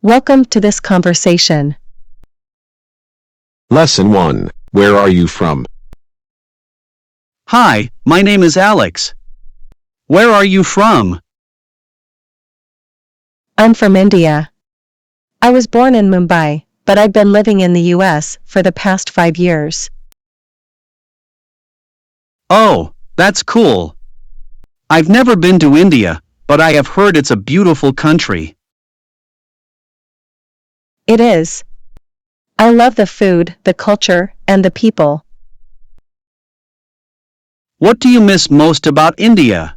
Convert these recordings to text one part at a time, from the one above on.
Welcome to this conversation. Lesson 1. Where are you from? Hi, my name is Alex. Where are you from? I'm from India. I was born in Mumbai, but I've been living in the US for the past 5 years. Oh, that's cool. I've never been to India, but I have heard it's a beautiful country. It is. I love the food, the culture, and the people. What do you miss most about India?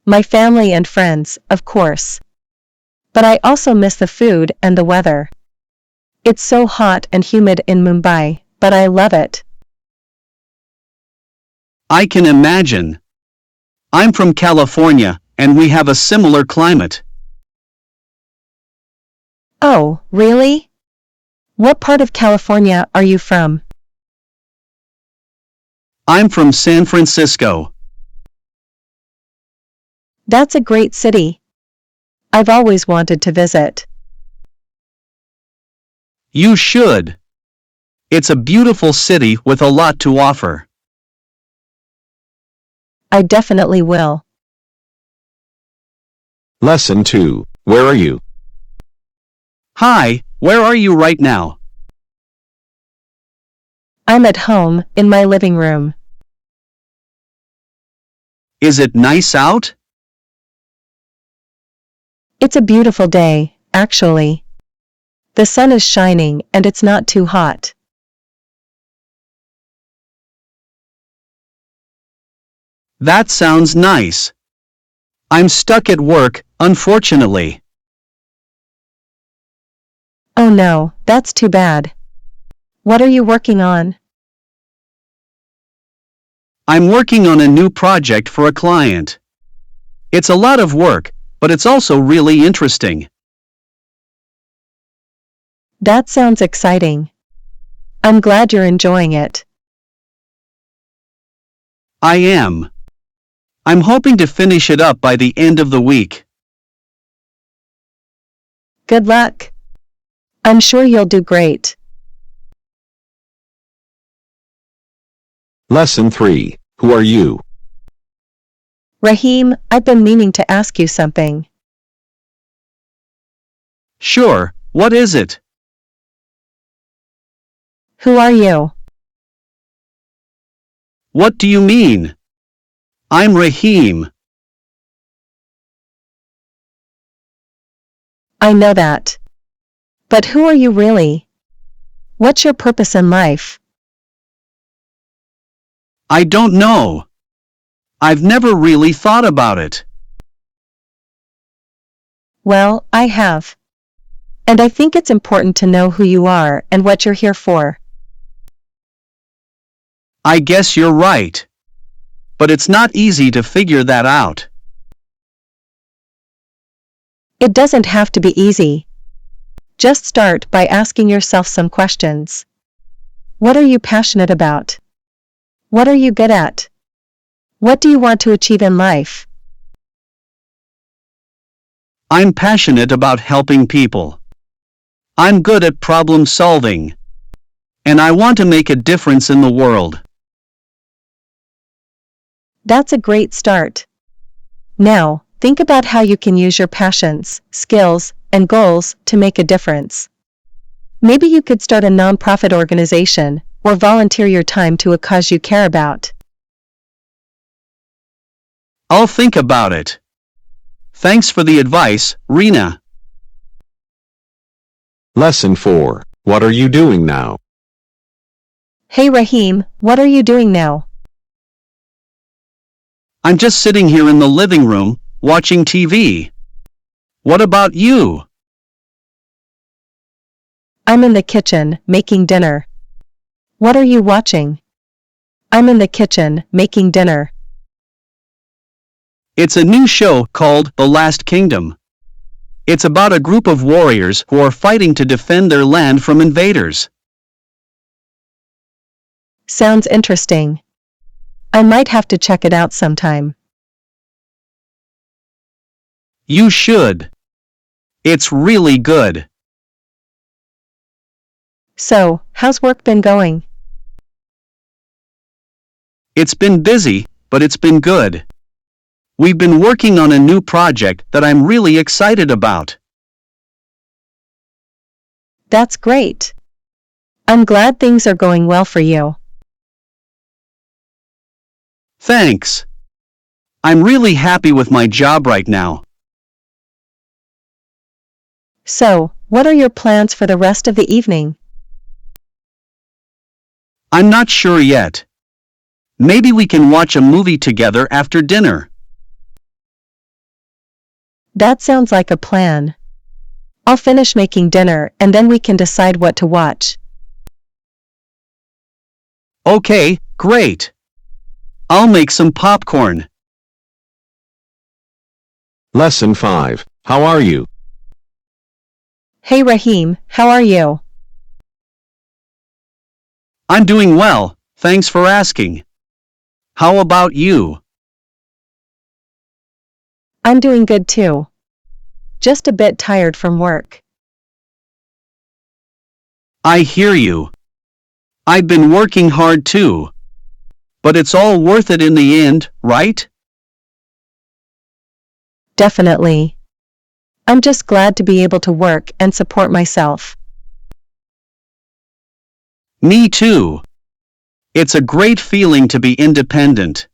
My family and friends, of course. But I also miss the food and the weather. It's so hot and humid in Mumbai, but I love it. I can imagine. I'm from California, and we have a similar climate. Oh, really? What part of California are you from? I'm from San Francisco. That's a great city. I've always wanted to visit. You should. It's a beautiful city with a lot to offer. I definitely will. Lesson 2. Where are you? Hi, where are you right now? I'm at home, in my living room. Is it nice out? It's a beautiful day, actually. The sun is shining and it's not too hot. That sounds nice. I'm stuck at work, unfortunately. Oh no, that's too bad. What are you working on? I'm working on a new project for a client. It's a lot of work, but it's also really interesting. That sounds exciting. I'm glad you're enjoying it. I am. I'm hoping to finish it up by the end of the week. Good luck. I'm sure you'll do great. Lesson 3. Who are you? Raheem, I've been meaning to ask you something. Sure, what is it? Who are you? What do you mean? I'm Raheem. I know that. But who are you really? What's your purpose in life? I don't know. I've never really thought about it. Well, I have. And I think it's important to know who you are and what you're here for. I guess you're right. But it's not easy to figure that out. It doesn't have to be easy. Just start by asking yourself some questions. What are you passionate about? What are you good at? What do you want to achieve in life? I'm passionate about helping people. I'm good at problem solving. And I want to make a difference in the world. That's a great start. Now, think about how you can use your passions, skills, and goals to make a difference. Maybe you could start a nonprofit organization or volunteer your time to a cause you care about. I'll think about it. Thanks for the advice, Rena. Lesson 4. What are you doing now? Hey Raheem, what are you doing now? I'm just sitting here in the living room, watching TV. What about you? I'm in the kitchen, making dinner. What are you watching? I'm in the kitchen, making dinner. It's a new show called The Last Kingdom. It's about a group of warriors who are fighting to defend their land from invaders. Sounds interesting. I might have to check it out sometime. You should. It's really good. So, how's work been going? It's been busy, but it's been good. We've been working on a new project that I'm really excited about. That's great. I'm glad things are going well for you. Thanks. I'm really happy with my job right now. So, what are your plans for the rest of the evening? I'm not sure yet. Maybe we can watch a movie together after dinner. That sounds like a plan. I'll finish making dinner and then we can decide what to watch. Okay, great. I'll make some popcorn. Lesson 5. How are you? Hey Raheem, how are you? I'm doing well, thanks for asking. How about you? I'm doing good too. Just a bit tired from work. I hear you. I've been working hard too. But it's all worth it in the end, right? Definitely. I'm just glad to be able to work and support myself. Me too. It's a great feeling to be independent.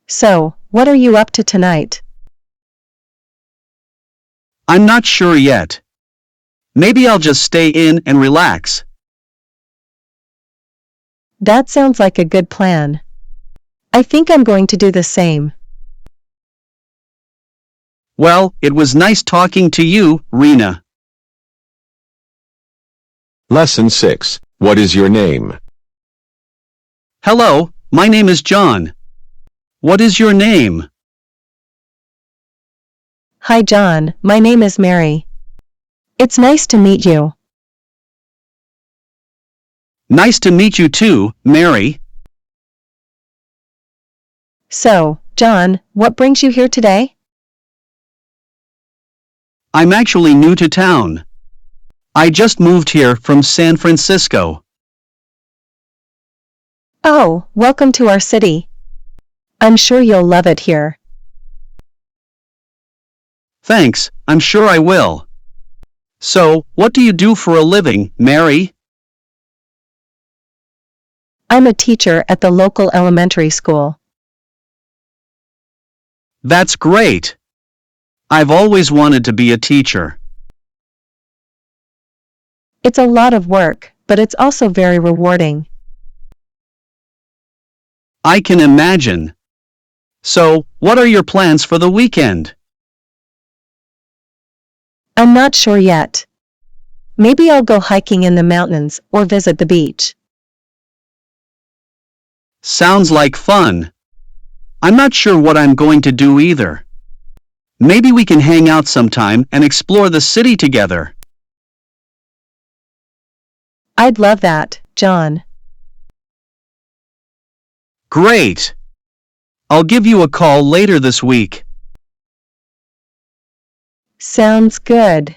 So, what are you up to tonight? I'm not sure yet. Maybe I'll just stay in and relax. That sounds like a good plan. I think I'm going to do the same. Well, it was nice talking to you, Rena. Lesson 6. What is your name? Hello, my name is John. What is your name? Hi John, my name is Mary. It's nice to meet you. Nice to meet you too, Mary. So, John, what brings you here today? I'm actually new to town. I just moved here from San Francisco. Oh, welcome to our city. I'm sure you'll love it here. Thanks, I'm sure I will. So, what do you do for a living, Mary? I'm a teacher at the local elementary school. That's great. I've always wanted to be a teacher. It's a lot of work, but it's also very rewarding. I can imagine. So, what are your plans for the weekend? I'm not sure yet. Maybe I'll go hiking in the mountains or visit the beach. Sounds like fun. I'm not sure what I'm going to do either. Maybe we can hang out sometime and explore the city together. I'd love that, John. Great. I'll give you a call later this week. Sounds good.